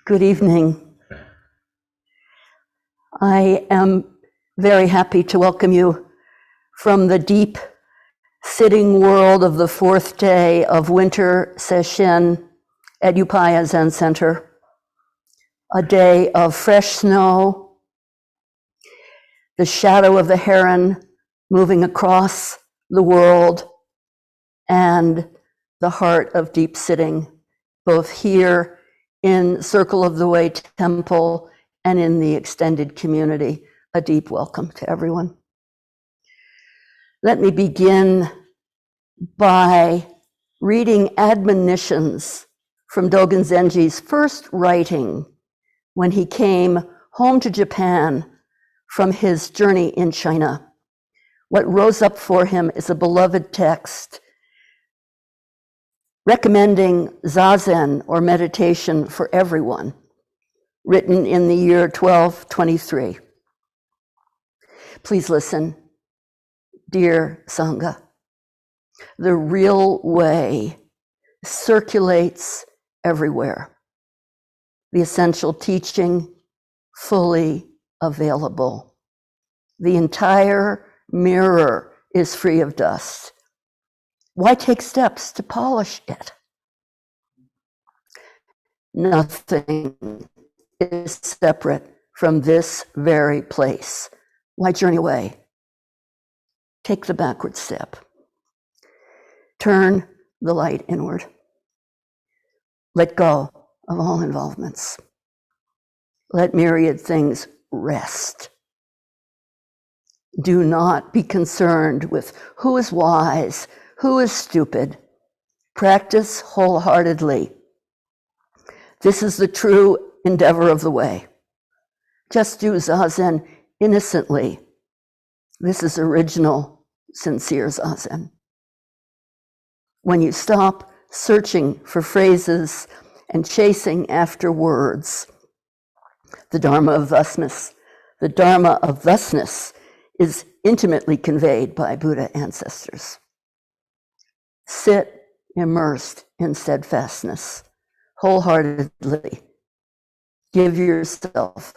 Good evening. I am very happy to welcome you from the deep sitting world of the fourth day of winter session at Upaya Zen Center. A day of fresh snow, the shadow of the heron moving across the world, and the heart of deep sitting, both here in Circle of the Way Temple and in the extended community. A deep welcome to everyone. Let me begin by reading admonitions from Dogen Zenji's first writing when he came home to Japan from his journey in China. What rose up for him is a beloved text recommending zazen or meditation for everyone, written in the year 1223. Please listen, dear Sangha. The real way circulates everywhere. The essential teaching fully available. The entire mirror is free of dust. Why take steps to polish it? Nothing is separate from this very place. Why journey away? Take the backward step. Turn the light inward. Let go of all involvements. Let myriad things rest. Do not be concerned with who is wise, who is stupid. Practice wholeheartedly. This is the true endeavor of the way. Just do zazen innocently. This is original, sincere zazen. When you stop searching for phrases and chasing after words, the Dharma of thusness is intimately conveyed by Buddha ancestors. Sit immersed in steadfastness, wholeheartedly. Give yourself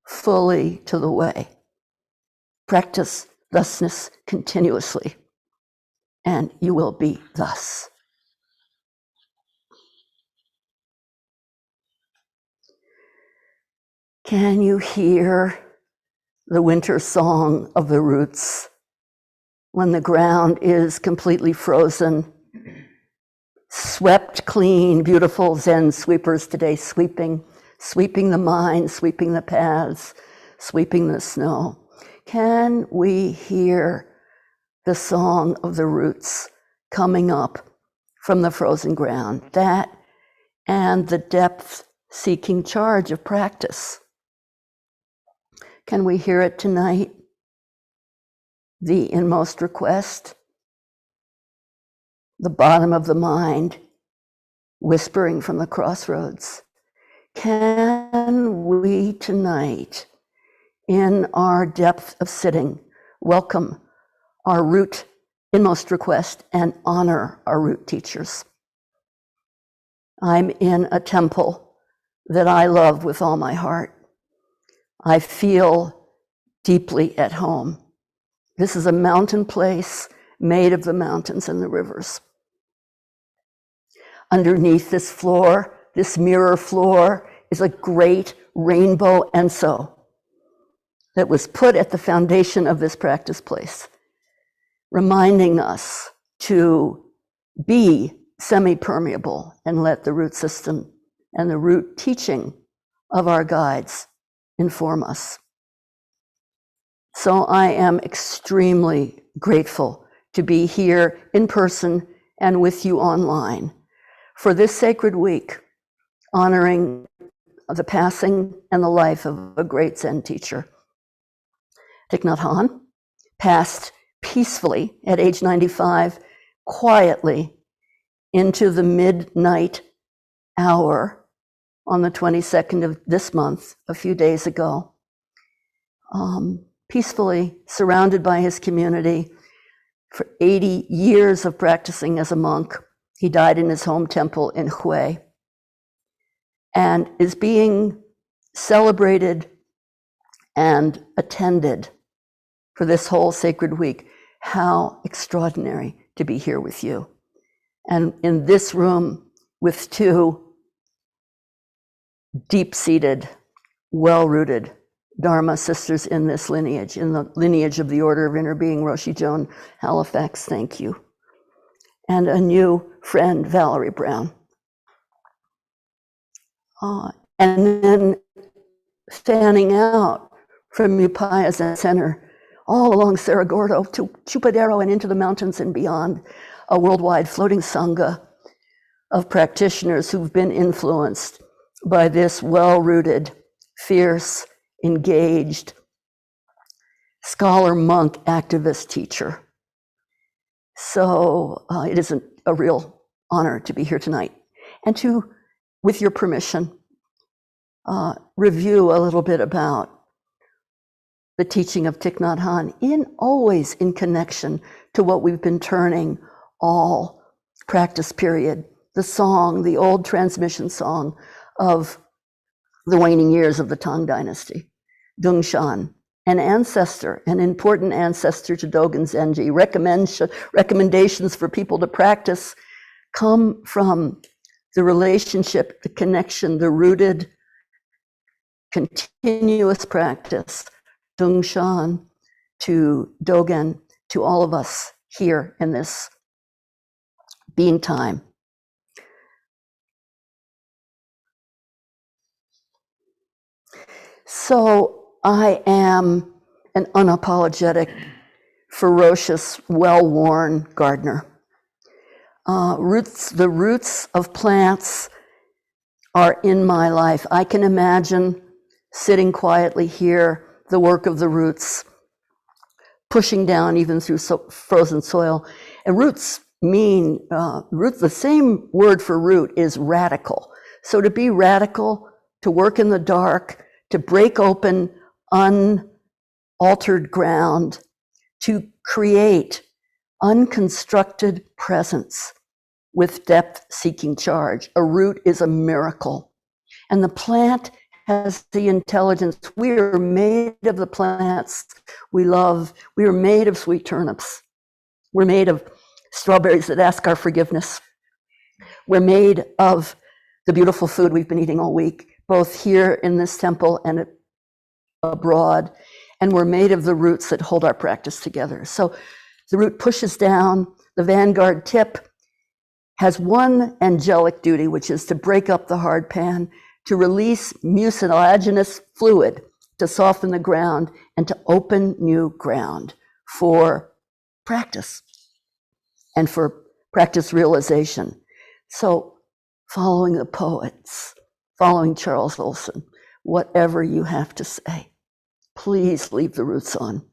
fully to the way. Practice thusness continuously, and you will be thus. Can you hear the winter song of the roots when the ground is completely frozen? Swept clean, beautiful Zen sweepers today, sweeping the mind, sweeping the paths, sweeping the snow. Can we hear the song of the roots coming up from the frozen ground? That and the depth-seeking charge of practice. Can we hear it tonight? The inmost request, the bottom of the mind, whispering from the crossroads. Can we tonight, in our depth of sitting, welcome our root inmost request and honor our root teachers? I'm in a temple that I love with all my heart. I feel deeply at home. This is a mountain place made of the mountains and the rivers. Underneath this floor, this mirror floor, is a great rainbow enso that was put at the foundation of this practice place, reminding us to be semi-permeable and let the root system and the root teaching of our guides inform us. So I am extremely grateful to be here in person and with you online for this sacred week, honoring the passing and the life of a great Zen teacher. Thich Nhat Hanh passed peacefully at age 95, quietly into the midnight hour on the 22nd of this month, a few days ago. Peacefully surrounded by his community for 80 years of practicing as a monk. He died in his home temple in Hue. and is being celebrated and attended for this whole sacred week. How extraordinary to be here with you. And in this room with two deep-seated, well-rooted Dharma sisters in this lineage, in the lineage of the Order of Interbeing, Roshi Joan Halifax, thank you. And a new friend, Valerie Brown. And then fanning out from Upaya Zen Center, all along Cerro Gordo to Chupadero and into the mountains and beyond, a worldwide floating sangha of practitioners who've been influenced by this well-rooted, fierce, engaged, scholar, monk, activist, teacher. So it is a real honor to be here tonight and to, with your permission, review a little bit about the teaching of Thich Nhat Hanh, always in connection to what we've been turning all practice period, the song, the old transmission song of the waning years of the Tang Dynasty, Dongshan, an ancestor, an important ancestor to Dogen Zenji. Recommendations for people to practice come from the relationship, the connection, the rooted, continuous practice, Dongshan to Dogen, to all of us here in this being time. So I am an unapologetic, ferocious, well-worn gardener. The roots of plants are in my life. I can imagine sitting quietly here, the work of the roots, pushing down even through frozen soil. And roots mean, the same word for root is radical. So to be radical, to work in the dark, to break open unaltered ground, to create unconstructed presence with depth-seeking charge. A root is a miracle. And the plant has the intelligence. We are made of the plants we love. We are made of sweet turnips. We're made of strawberries that ask our forgiveness. We're made of the beautiful food we've been eating all week, both here in this temple and abroad. And we're made of the roots that hold our practice together. So the root pushes down. The vanguard tip has one angelic duty, which is to break up the hard pan, to release mucilaginous fluid, to soften the ground, and to open new ground for practice and for practice realization. So following the poets, following Charles Olson, whatever you have to say, please leave the roots on.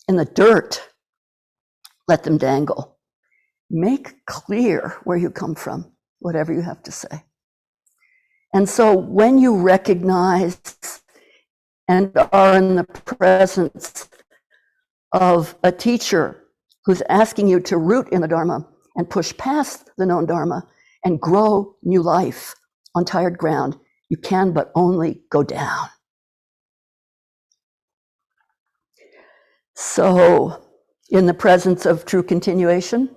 In the dirt, let them dangle. Make clear where you come from, whatever you have to say. And so when you recognize and are in the presence of a teacher who's asking you to root in the Dharma and push past the known Dharma and grow new life on tired ground, you can but only go down. So in the presence of true continuation,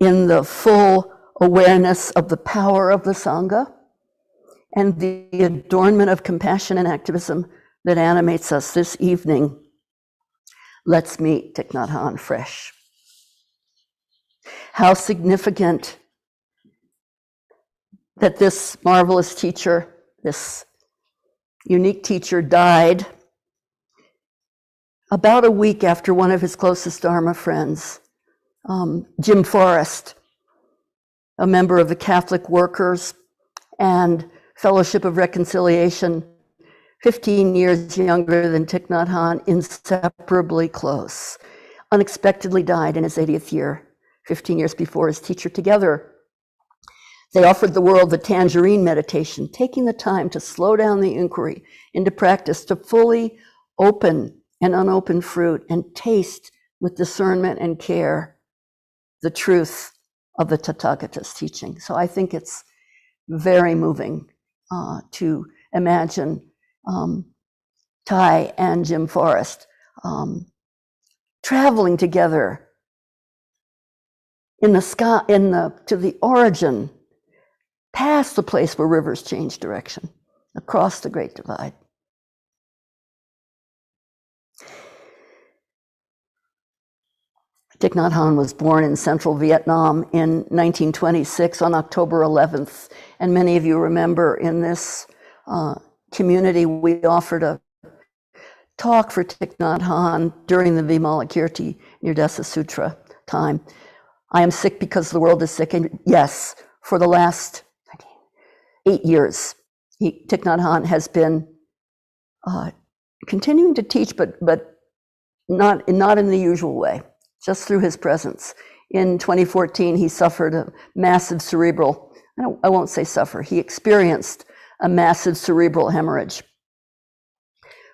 in the full awareness of the power of the Sangha, and the adornment of compassion and activism that animates us this evening, let's meet Thich Nhat Hanh fresh. How significant that this marvelous teacher, this unique teacher, died about a week after one of his closest Dharma friends, Jim Forrest, a member of the Catholic Workers and Fellowship of Reconciliation, 15 years younger than Thich Nhat Hanh, inseparably close, unexpectedly died in his 80th year, 15 years before his teacher. Together, they offered the world the Tangerine Meditation, taking the time to slow down the inquiry into practice, to fully open an unopened fruit and taste with discernment and care the truth of the Tathagata's teaching. So I think it's very moving to imagine Thay and Jim Forrest traveling together in the sky, to the origin, past the place where rivers change direction, across the Great Divide. Thich Nhat Hanh was born in central Vietnam in 1926 on October 11th. And many of you remember in this community, we offered a talk for Thich Nhat Hanh during the Vimalakirti Nirdesa Sutra time. I am sick because the world is sick. And yes, for the last 8 years, Thich Nhat Hanh has been continuing to teach, but not in the usual way, just through his presence. In 2014, he suffered a massive cerebral, I won't say suffer, he experienced a massive cerebral hemorrhage,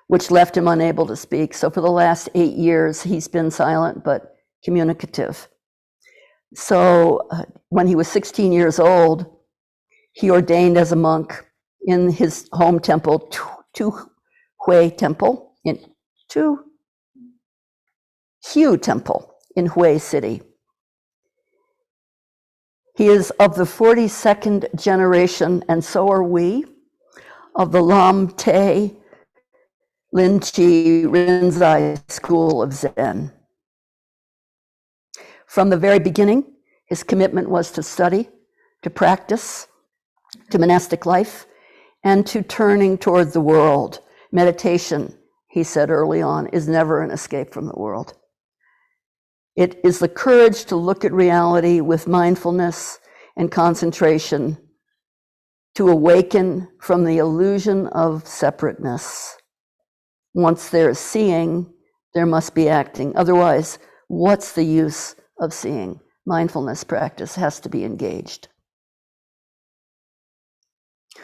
which left him unable to speak. So for the last 8 years, he's been silent but communicative. So when he was 16 years old, he ordained as a monk in his home temple, Tu Hui Temple, Hue Temple in Hue City. He is of the 42nd generation, and so are we, of the Lam Thay Linchi Rinzai School of Zen. From the very beginning, his commitment was to study, to practice, to monastic life, and to turning toward the world. Meditation, he said early on, is never an escape from the world. It is the courage to look at reality with mindfulness and concentration, to awaken from the illusion of separateness. Once there's seeing, there must be acting. Otherwise, what's the use of seeing? Mindfulness practice has to be engaged.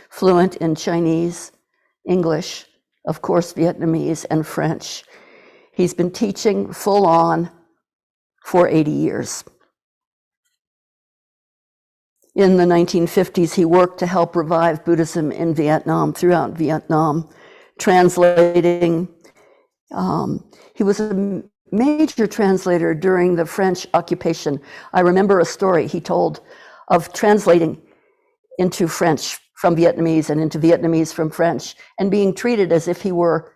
Fluent in Chinese, English, of course, Vietnamese, and French. He's been teaching full on for 80 years. In the 1950s, he worked to help revive Buddhism in Vietnam, throughout Vietnam, translating. He was a major translator during the French occupation. I remember a story he told of translating into French from Vietnamese and into Vietnamese from French, and being treated as if he were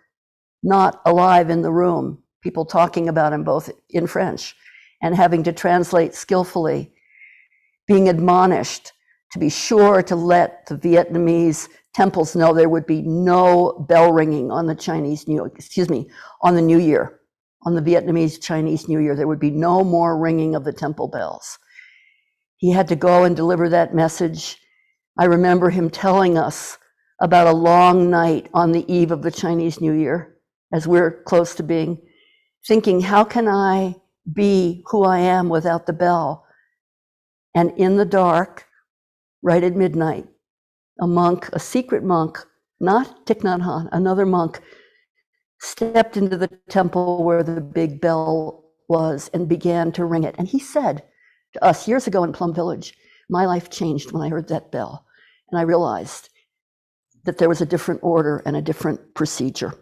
not alive in the room, people talking about him both in French, and having to translate skillfully, being admonished to be sure to let the Vietnamese temples know there would be no bell ringing on the on the New Year, on the Vietnamese Chinese New Year. There would be no more ringing of the temple bells. He had to go and deliver that message. I remember him telling us about a long night on the eve of the Chinese New Year, as we're close to thinking, how can I be who I am without the bell? And in the dark, right at midnight, a monk, a secret monk, not Thich Nhat Hanh, another monk, stepped into the temple where the big bell was and began to ring it. And he said to us years ago in Plum Village, my life changed when I heard that bell. And I realized that there was a different order and a different procedure.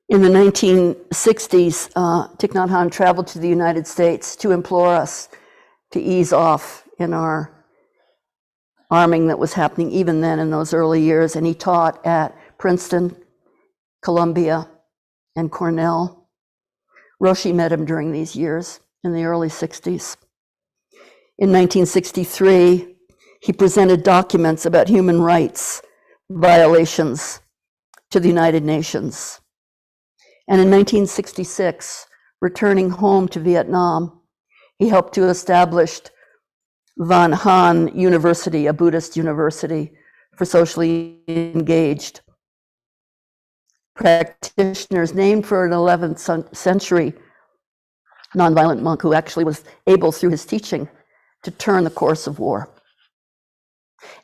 In the 1960s, Thich Nhat Hanh traveled to the United States to implore us to ease off in our arming that was happening even then in those early years. And he taught at Princeton, Columbia, and Cornell. Roshi met him during these years in the early 60s. In 1963, he presented documents about human rights violations to the United Nations. And in 1966, returning home to Vietnam, he helped to establish Van Han University, a Buddhist university for socially engaged practitioners, named for an 11th century nonviolent monk who actually was able, through his teaching, to turn the course of war.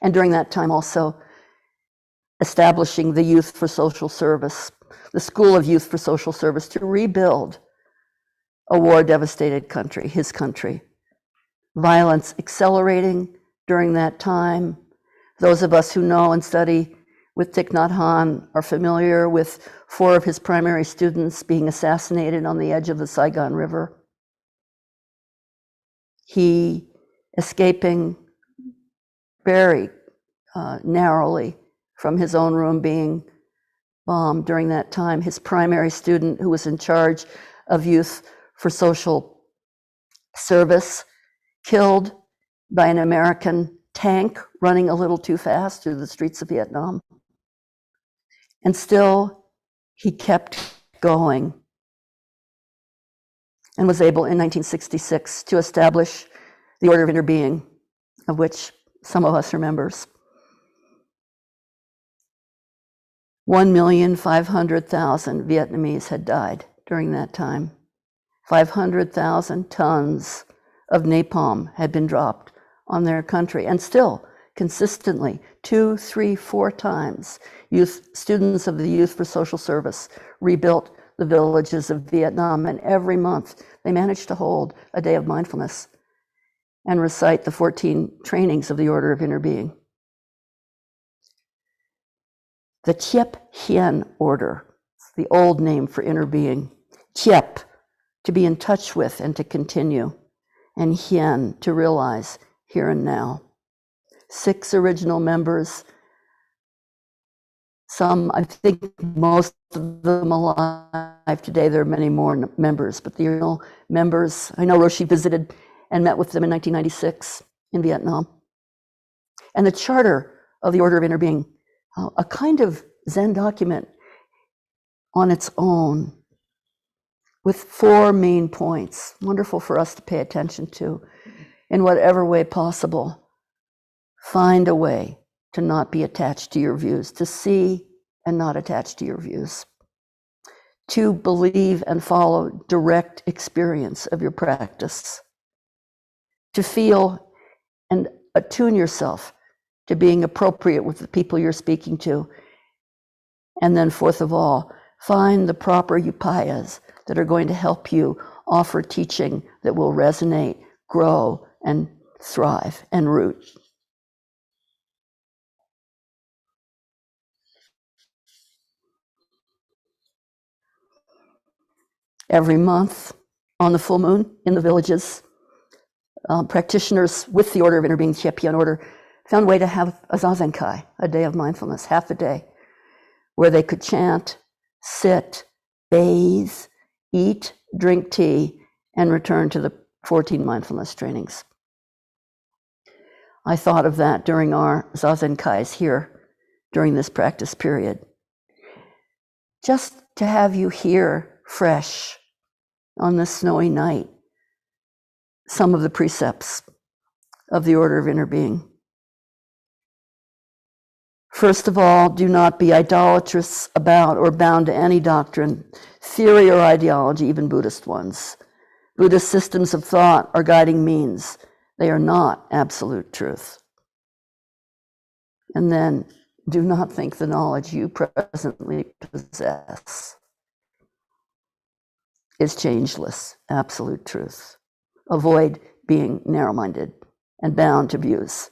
And during that time also establishing the Youth for Social Service, the School of Youth for Social Service, to rebuild a war-devastated country, his country, violence accelerating during that time. Those of us who know and study with Thich Nhat Hanh are familiar with 4 of his primary students being assassinated on the edge of the Saigon River. He escaping very narrowly from his own room being bombed during that time. His primary student, who was in charge of youth for social service, killed by an American tank running a little too fast through the streets of Vietnam. And still, he kept going and was able in 1966 to establish the Order of Interbeing, of which some of us are members. 1,500,000 Vietnamese had died during that time. 500,000 tons of napalm had been dropped on their country, and still, consistently, 2, 3, 4 times, students of the Youth for Social Service rebuilt the villages of Vietnam, and every month they managed to hold a day of mindfulness and recite the 14 trainings of the Order of Interbeing. The Thiep Hien Order, the old name for interbeing. Thiep, to be in touch with and to continue, and Hien, to realize here and now. 6 original members, some, I think most of them alive today. There are many more members, but the original members, I know Roshi visited and met with them in 1996 in Vietnam. And the charter of the Order of Interbeing, a kind of Zen document on its own with 4 main points, wonderful for us to pay attention to in whatever way possible. Find a way to not be attached to your views, to see and not attach to your views, to believe and follow direct experience of your practice, to feel and attune yourself to being appropriate with the people you're speaking to. And then fourth of all, find the proper upayas that are going to help you offer teaching that will resonate, grow, and thrive and root. Every month on the full moon in the villages, practitioners with the Order of Interbeing, Thiep Hien Order, found a way to have a Zazen Kai, a day of mindfulness, half a day, where they could chant, sit, bathe, eat, drink tea, and return to the 14 mindfulness trainings. I thought of that during our Zazen Kais here during this practice period. Just to have you hear fresh on this snowy night some of the precepts of the Order of Interbeing. First of all, do not be idolatrous about or bound to any doctrine, theory, or ideology, even Buddhist ones. Buddhist systems of thought are guiding means. They are not absolute truth. And then, do not think the knowledge you presently possess is changeless, absolute truth. Avoid being narrow-minded and bound to views.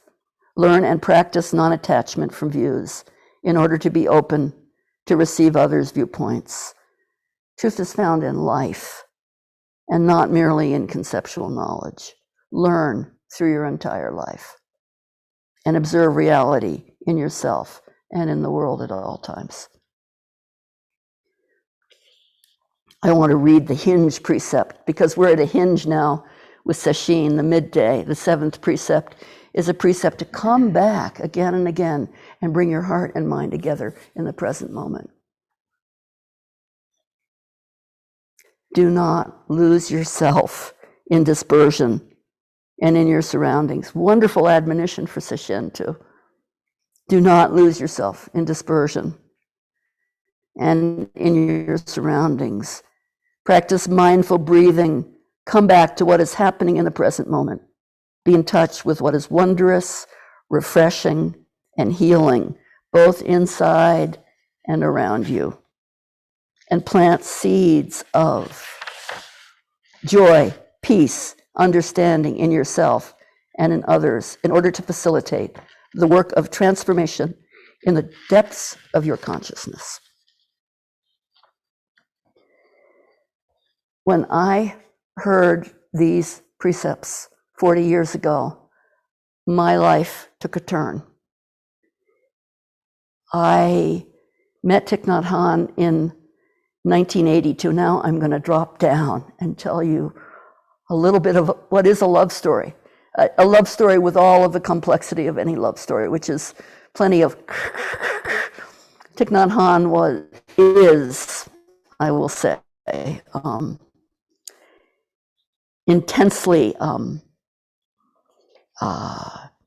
Learn and practice non-attachment from views in order to be open to receive others' viewpoints. Truth is found in life and not merely in conceptual knowledge. Learn through your entire life and observe reality in yourself and in the world at all times. I want to read the hinge precept because we're at a hinge now with Sesshin, the midday. The 7th precept is a precept to come back again and again and bring your heart and mind together in the present moment. Do not lose yourself in dispersion and in your surroundings. Wonderful admonition for Sesshin too. Do not lose yourself in dispersion and in your surroundings. Practice mindful breathing. Come back to what is happening in the present moment. Be in touch with what is wondrous, refreshing, and healing, both inside and around you. And plant seeds of joy, peace, understanding in yourself and in others in order to facilitate the work of transformation in the depths of your consciousness. When I heard these precepts 40 years ago, my life took a turn. I met Thich Nhat Hanh in 1982. Now I'm going to drop down and tell you a little bit of what is a love story. A love story with all of the complexity of any love story, which is plenty of Thich Nhat Hanh is, I will say, intensely,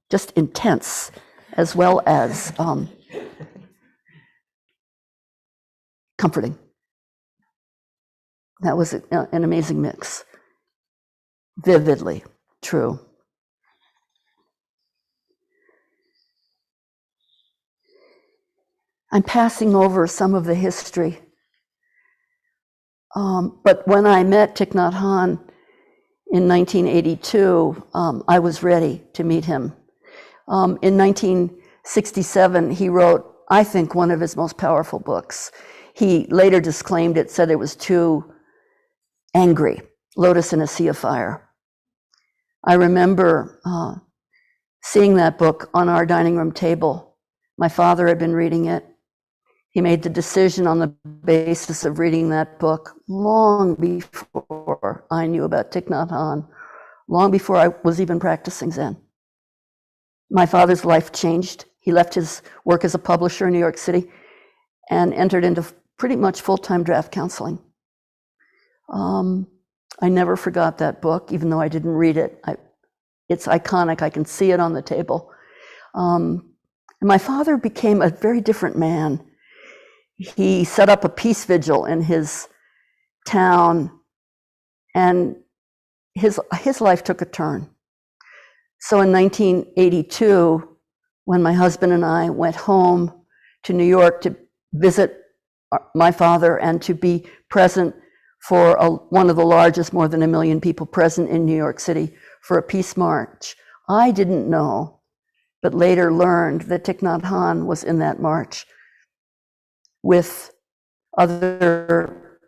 just intense, as well as comforting. That was an amazing mix. Vividly true. I'm passing over some of the history. But when I met Thich Nhat Hanh in 1982, I was ready to meet him. In 1967, he wrote, I think, one of his most powerful books. He later disclaimed it, said it was too angry, Lotus in a Sea of Fire. I remember seeing that book on our dining room table. My father had been reading it. He made the decision on the basis of reading that book long before I knew about Thich Nhat Hanh, long before I was even practicing Zen. My father's life changed. He left his work as a publisher in New York City and entered into pretty much full-time draft counseling. I never forgot that book, even though I didn't read it. It's iconic. I can see it on the table. And my father became a very different man. He set up a peace vigil in his town, and his life took a turn. So in 1982, when my husband and I went home to New York to visit my father and to be present for one of the largest, more than 1 million people present in New York City for a peace march, I didn't know, but later learned that Thich Nhat Hanh was in that march with other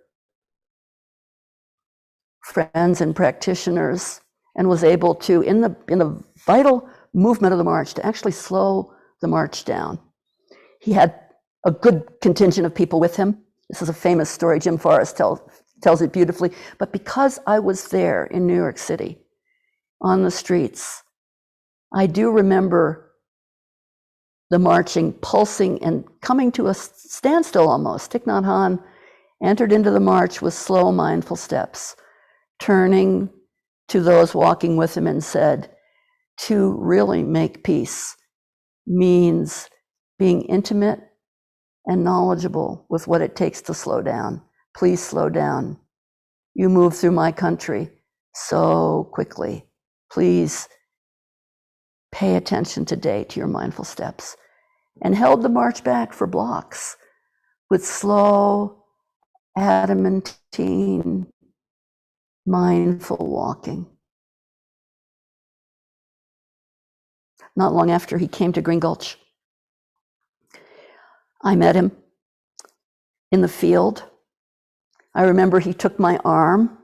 friends and practitioners, and was able to, in the vital movement of the march, to actually slow the march down. He had a good contingent of people with him. This is a famous story. Jim Forrest tells it beautifully. But because I was there in New York City, on the streets, I do remember the marching, pulsing, and coming to a standstill almost. Thich Nhat Hanh entered into the march with slow, mindful steps, turning to those walking with him and said, to really make peace means being intimate and knowledgeable with what it takes to slow down. Please slow down. You move through my country so quickly. Please pay attention today to your mindful steps. And held the march back for blocks with slow, adamantine, mindful walking. Not long after, he came to Green Gulch. I met him in the field. I remember he took my arm,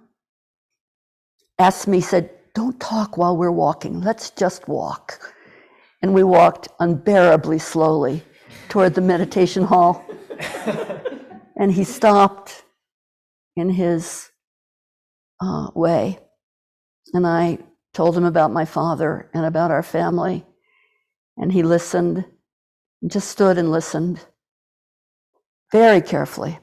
asked me, said, don't talk while we're walking, let's just walk. And we walked unbearably slowly toward the meditation hall. And he stopped in his way. And I told him about my father and about our family. And he listened, just stood and listened very carefully.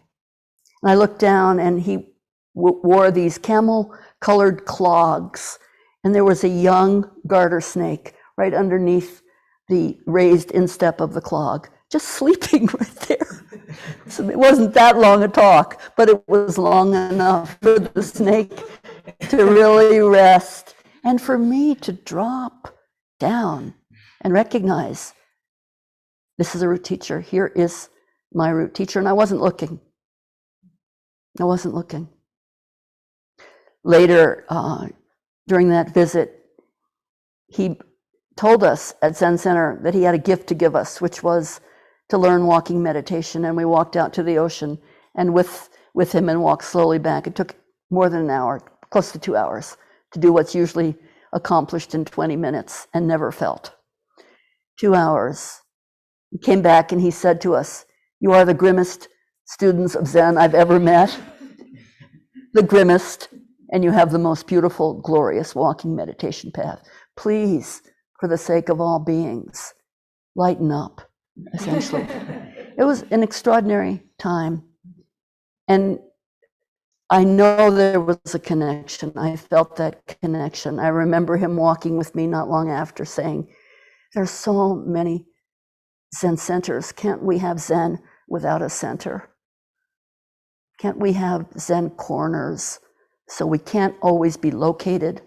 And I looked down, and he wore these camel-colored clogs. And there was a young garter snake right underneath the raised instep of the clog, just sleeping right there. So it wasn't that long a talk, but it was long enough for the snake to really rest and for me to drop down and recognize this is a root teacher. Here is my root teacher. And I wasn't looking. Later, during that visit, he told us at Zen Center that he had a gift to give us, which was to learn walking meditation. And we walked out to the ocean and with him and walked slowly back. It took more than an hour, close to 2 hours, to do what's usually accomplished in 20 minutes and never felt. 2 hours. He came back and he said to us, "You are the grimmest students of Zen I've ever met, the grimmest, and you have the most beautiful, glorious walking meditation path. Please, for the sake of all beings, lighten up," essentially. It was an extraordinary time. And I know there was a connection. I felt that connection. I remember him walking with me not long after saying, "There's so many Zen centers. Can't we have Zen without a center? Can't we have Zen corners so we can't always be located?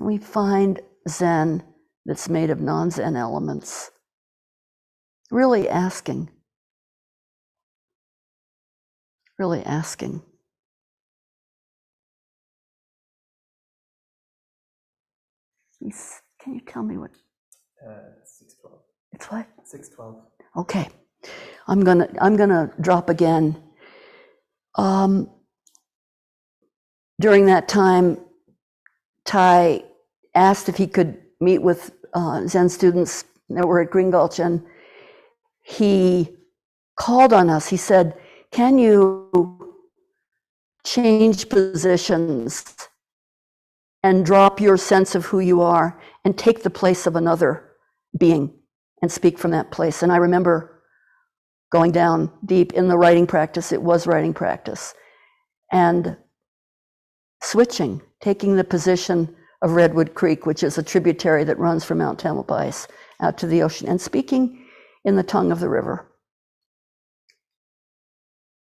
We find Zen that's made of non-Zen elements." Really asking. Really asking. Can you tell me what? 6:12. It's what? 6:12. Okay. I'm gonna drop again. During that time, Thay asked if he could meet with Zen students that were at Green Gulch, and he called on us. He said, "Can you change positions and drop your sense of who you are and take the place of another being and speak from that place?" And I remember going down deep in the writing practice. It was writing practice. And switching, taking the position of Redwood Creek, which is a tributary that runs from Mount Tamalpais out to the ocean, and speaking in the tongue of the river.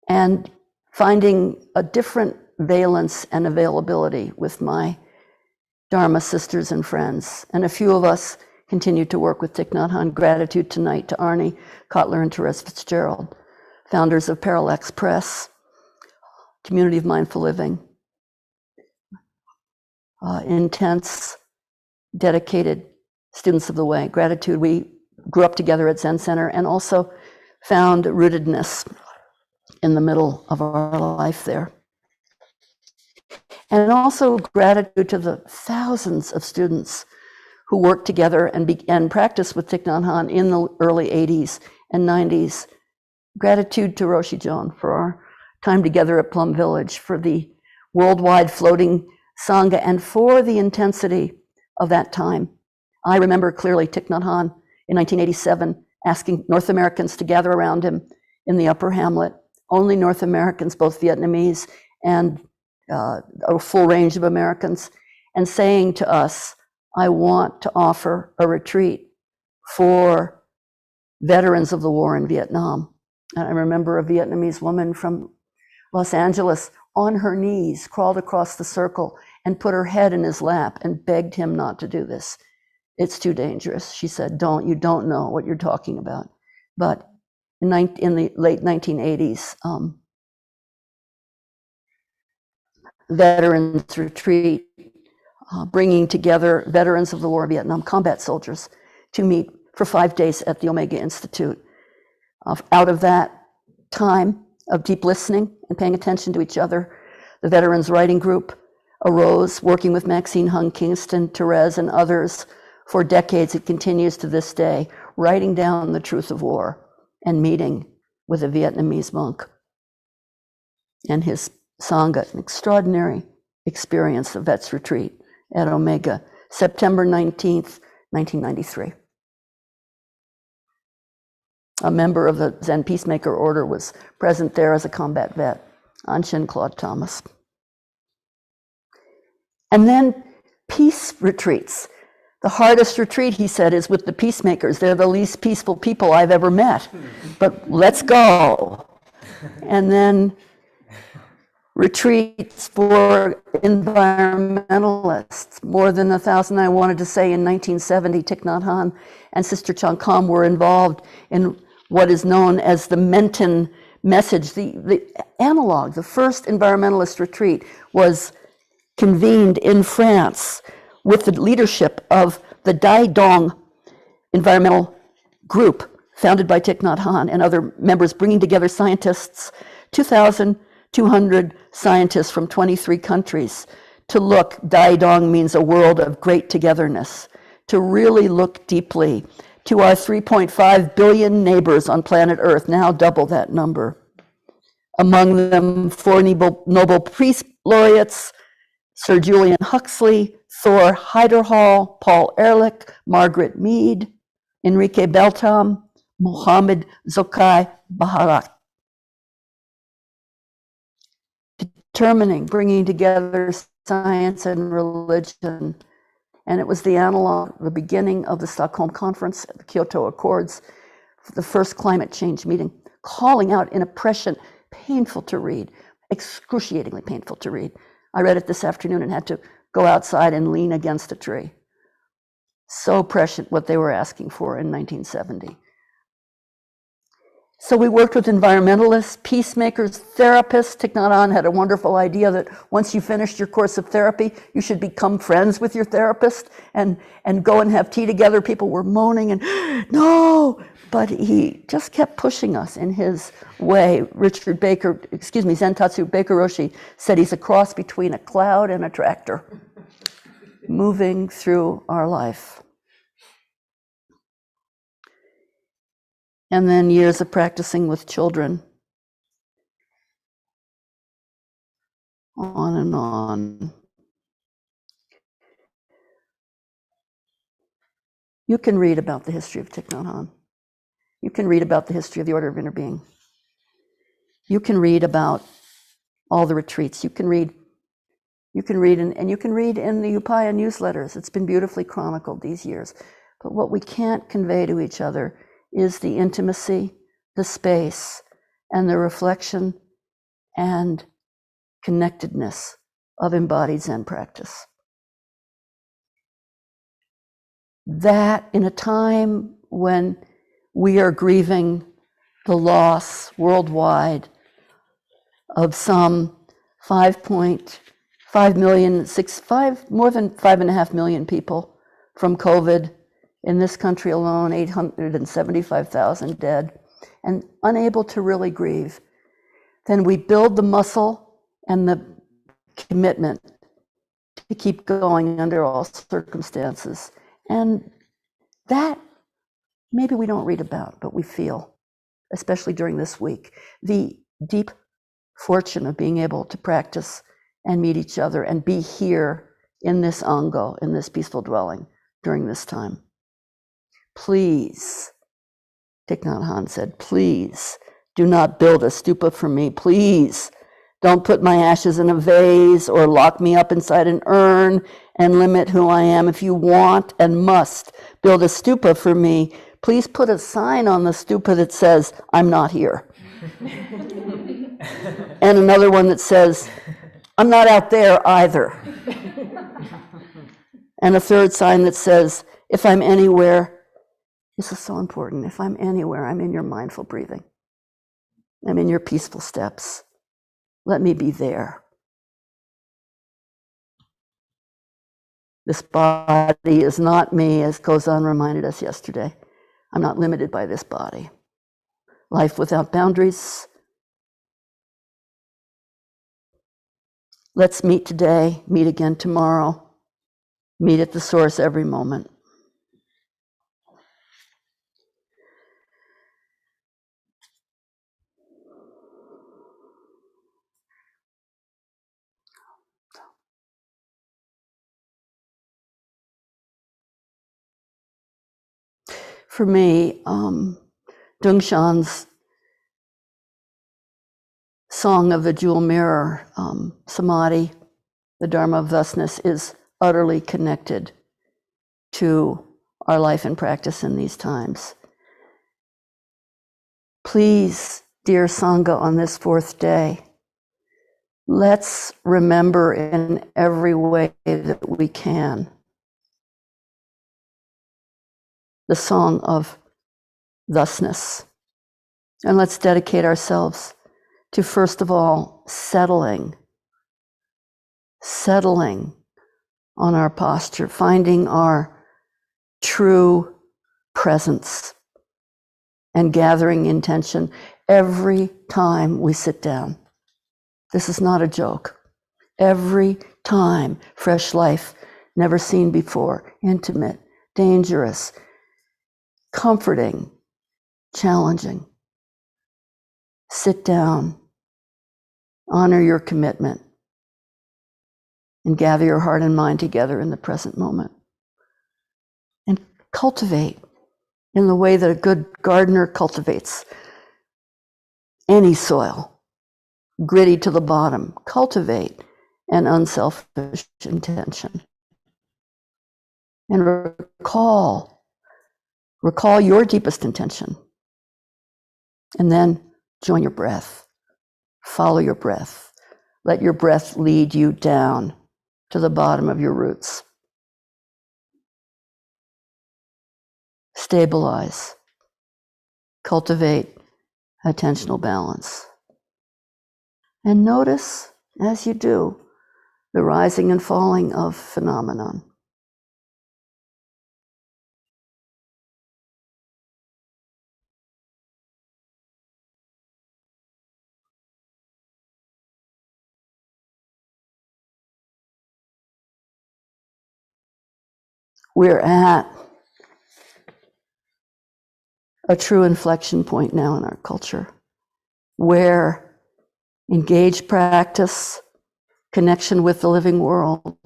And finding a different valence and availability with my Dharma sisters and friends. And a few of us continued to work with Thich Nhat Hanh. Gratitude tonight to Arnie Kotler and Therese Fitzgerald, founders of Parallax Press, Community of Mindful Living. Intense, dedicated students of the way. Gratitude. We grew up together at Zen Center and also found rootedness in the middle of our life there. And also gratitude to the thousands of students who worked together and began practice with Thich Nhat Hanh in the early 80s and 90s. Gratitude to Roshi Joan for our time together at Plum Village, for the worldwide floating Sangha, and for the intensity of that time. I remember clearly Thich Nhat Hanh in 1987 asking North Americans to gather around him in the Upper Hamlet. Only North Americans, both Vietnamese and a full range of Americans, and saying to us, "I want to offer a retreat for veterans of the war in Vietnam." And I remember a Vietnamese woman from Los Angeles on her knees crawled across the circle and put her head in his lap and begged him not to do this. "It's too dangerous." She said, you don't know what you're talking about." But in the late 1980s, Veterans Retreat, bringing together veterans of the war in Vietnam, combat soldiers, to meet for 5 days at the Omega Institute. Out of that time of deep listening and paying attention to each other, the Veterans Writing Group arose, working with Maxine Hung Kingston, Therese, and others for decades. It continues to this day, writing down the truth of war and meeting with a Vietnamese monk and his Sangha. An extraordinary experience, the Vets Retreat at Omega, September 19th, 1993. A member of the Zen Peacemaker Order was present there as a combat vet, Anshin Claude Thomas. And then peace retreats. The hardest retreat, he said, is with the peacemakers. They're the least peaceful people I've ever met, but let's go. And then retreats for environmentalists, more than 1,000. I wanted to say in 1970, Thich Nhat Hanh and Sister Chan Kham were involved in what is known as the Menton message. The analog, the first environmentalist retreat was convened in France with the leadership of the Dai Dong environmental group founded by Thich Nhat Hanh and other members, bringing together scientists, 2,200 scientists from 23 countries to look. Dai Dong means a world of great togetherness, to really look deeply to our 3.5 billion neighbors on planet Earth, now double that number. Among them, 4 Nobel Peace Laureates, Sir Julian Huxley, Thor Heyerdahl, Paul Ehrlich, Margaret Mead, Enrique Beltram, Mohammed Zokai Baharat. Determining, bringing together science and religion. And it was the analog, the beginning of the Stockholm Conference, the Kyoto Accords, the first climate change meeting, calling out in oppression, painful to read, excruciatingly painful to read. I read it this afternoon and had to go outside and lean against a tree. So prescient what they were asking for in 1970. So we worked with environmentalists, peacemakers, therapists. Thich Nhat Hanh had a wonderful idea that once you finished your course of therapy, you should become friends with your therapist and go and have tea together. People were moaning and no, but he just kept pushing us in his way. Zentatsu Baker Roshi said he's a cross between a cloud and a tractor moving through our life. And then years of practicing with children. On and on. You can read about the history of Thich Nhat Hanh. You can read about the history of the Order of Interbeing. You can read about all the retreats. You can read in the Upaya newsletters. It's been beautifully chronicled these years. But what we can't convey to each other is the intimacy, the space, and the reflection and connectedness of embodied Zen practice. That in a time when we are grieving the loss worldwide of some 5.5 million, more than 5.5 million people from COVID. In this country alone, 875,000 dead, and unable to really grieve, then we build the muscle and the commitment to keep going under all circumstances. And that maybe we don't read about, but we feel, especially during this week, the deep fortune of being able to practice and meet each other and be here in this ango, in this peaceful dwelling during this time. Please, Thich Nhat Hanh said, please do not build a stupa for me. Please don't put my ashes in a vase or lock me up inside an urn and limit who I am. If you want and must build a stupa for me, please put a sign on the stupa that says, I'm not here. And another one that says, I'm not out there either. And a third sign that says, if I'm anywhere, this is so important. If I'm anywhere, I'm in your mindful breathing. I'm in your peaceful steps. Let me be there. This body is not me, as Kozan reminded us yesterday. I'm not limited by this body. Life without boundaries. Let's meet today, meet again tomorrow, meet at the source every moment. For me, Dongshan's Song of the Jewel Mirror, Samadhi, the Dharma of Thusness, is utterly connected to our life and practice in these times. Please, dear Sangha, on this fourth day, let's remember in every way that we can the song of thusness. And let's dedicate ourselves to, first of all, settling on our posture, finding our true presence and gathering intention every time we sit down. This is not a joke. Every time, fresh life, never seen before, intimate, dangerous, comforting, challenging. Sit down, honor your commitment, and gather your heart and mind together in the present moment. And cultivate in the way that a good gardener cultivates any soil, gritty to the bottom. Cultivate an unselfish intention. And recall your deepest intention. And then join your breath. Follow your breath. Let your breath lead you down to the bottom of your roots. Stabilize. Cultivate attentional balance. And notice, as you do, the rising and falling of phenomenon. We're at a true inflection point now in our culture, where engaged practice, connection with the living world,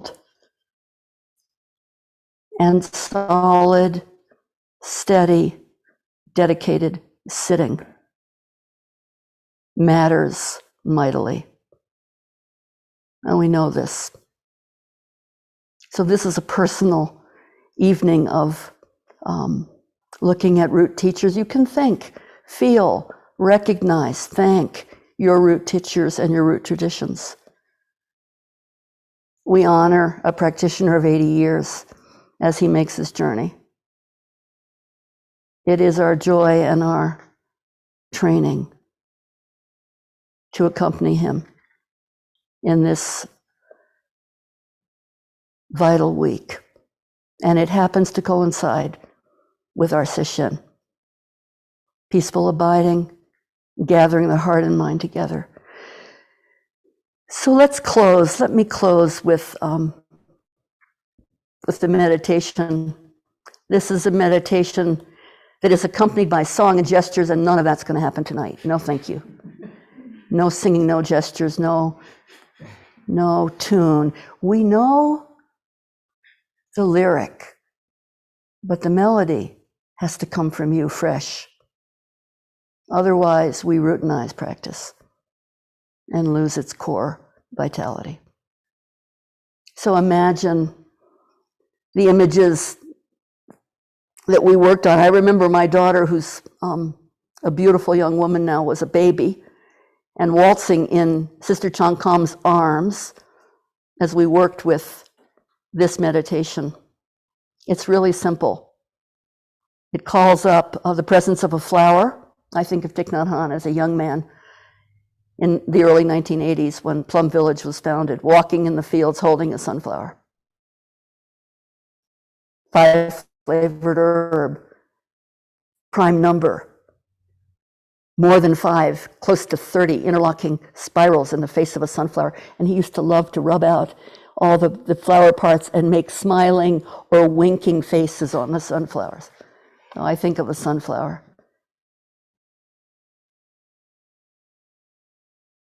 and solid, steady, dedicated sitting matters mightily. And we know this. So this is a personal evening of looking at root teachers. You can think, feel, recognize, thank your root teachers and your root traditions. We honor a practitioner of 80 years as he makes his journey. It is our joy and our training to accompany him in this vital week. And it happens to coincide with our sesshin. Peaceful abiding, gathering the heart and mind together. So let's close. Let me close with the meditation. This is a meditation that is accompanied by song and gestures, and none of that's going to happen tonight. No, thank you. No singing, no gestures, no tune. We know the lyric, but the melody has to come from you fresh. Otherwise, we routinize practice and lose its core vitality. So imagine the images that we worked on. I remember my daughter, who's a beautiful young woman now, was a baby, and waltzing in Sister Chang Kam's arms as we worked with this meditation. It's really simple. It calls up the presence of a flower. I think of Thich Nhat Hanh as a young man in the early 1980s when Plum Village was founded, walking in the fields holding a sunflower. 5 flavored herb, prime number, more than 5, close to 30 interlocking spirals in the face of a sunflower. And he used to love to rub out all the flower parts and make smiling or winking faces on the sunflowers. So I think of a sunflower.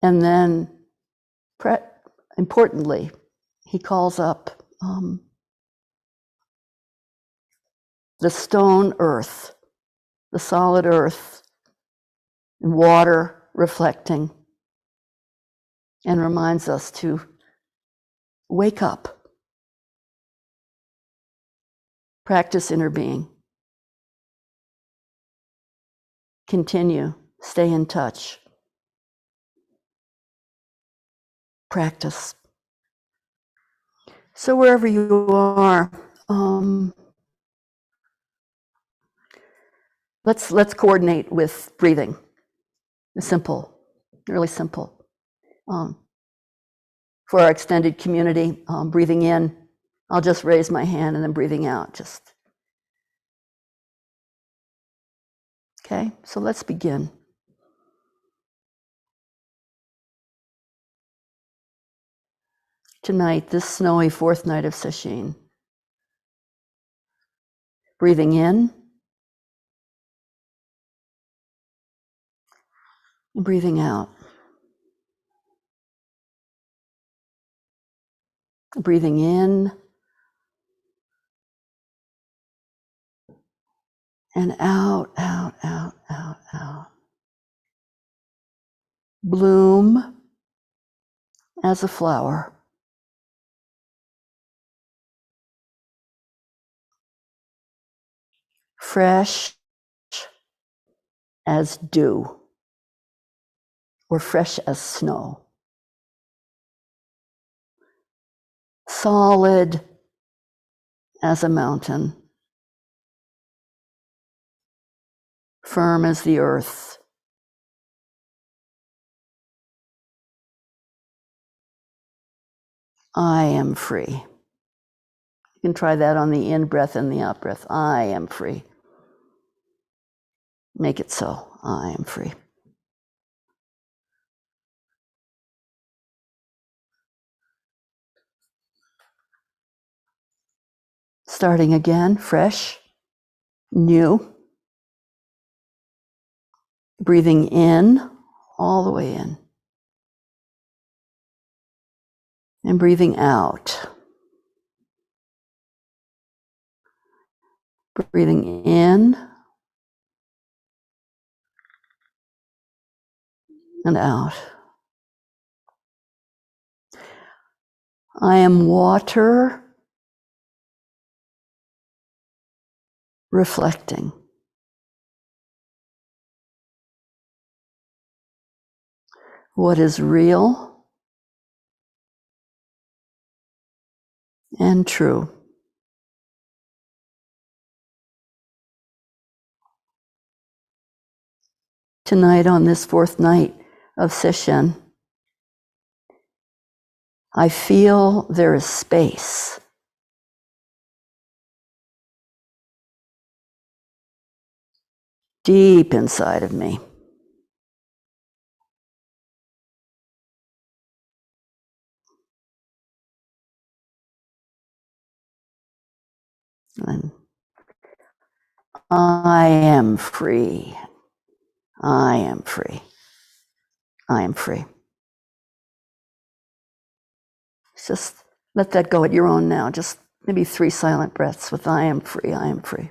And then, importantly, he calls up the stone earth, the solid earth, and water reflecting, and reminds us to wake up, practice interbeing, continue, stay in touch, practice. So wherever you are, let's coordinate with breathing. It's simple, really simple. For our extended community, breathing in I'll just raise my hand and then breathing out, just. Okay, so let's begin. Tonight, this snowy fourth night of Sesshin. Breathing in and breathing out. Breathing in and out, out, out, out, out. Bloom as a flower. Fresh as dew, or fresh as snow. Solid as a mountain. Firm as the earth. I am free. You can try that on the in-breath and the out-breath. I am free. Make it so. I am free. Starting again, fresh, new. Breathing in, all the way in. And breathing out. Breathing in and out. I am water reflecting. What is real and true. Tonight, on this fourth night of Sesshin, I feel there is space. Deep inside of me. And I am free. I am free. I am free. Just let that go at your own now. Just maybe 3 silent breaths with I am free, I am free.